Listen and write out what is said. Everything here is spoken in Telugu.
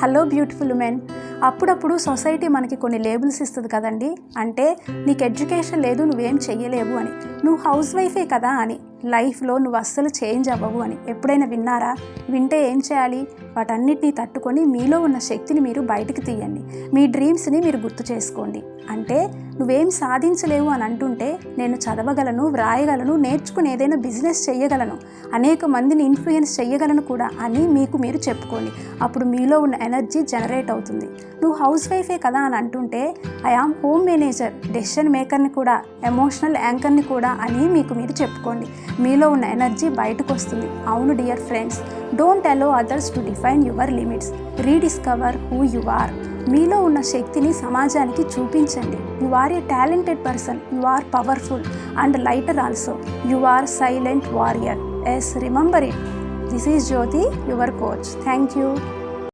Hello beautiful women. అప్పుడప్పుడు సొసైటీ మనకి కొన్ని లేబుల్స్ ఇస్తుంది కదండి. అంటే నీకు ఎడ్యుకేషన్ లేదు, నువ్వేం చెయ్యలేవు అని, నువ్వు హౌస్ వైఫే కదా అని, లైఫ్లో నువ్వు అస్సలు చేంజ్ అవ్వవు అని ఎప్పుడైనా విన్నారా? వింటే ఏం చేయాలి? వాటన్నిటినీ తట్టుకొని మీలో ఉన్న శక్తిని మీరు బయటకు తీయండి. మీ డ్రీమ్స్ని మీరు గుర్తు చేసుకోండి. అంటే నువ్వేం సాధించలేవు అని అంటుంటే, నేను చదవగలను, వ్రాయగలను, నేర్చుకుని ఏదైనా బిజినెస్ చేయగలను, అనేక మందిని ఇన్ఫ్లుయెన్స్ చేయగలను కూడా అని మీకు మీరు చెప్పుకోండి. అప్పుడు మీలో ఉన్న ఎనర్జీ జనరేట్ అవుతుంది. నువ్వు హౌస్ వైఫే కదా అని అంటుంటే, I am home manager, decision మేకర్ని కూడా, ఎమోషనల్ యాంకర్ని కూడా అని మీకు మీరు చెప్పుకోండి. మీలో ఉన్న ఎనర్జీ బయటకు వస్తుంది. అవును dear friends, don't allow others to define your limits, rediscover who you are. మీలో ఉన్న శక్తిని సమాజానికి చూపించండి. You are a talented person, you are powerful and lighter also, you are silent warrior. Yes, remember it. This is Jyoti, your coach. Thank you.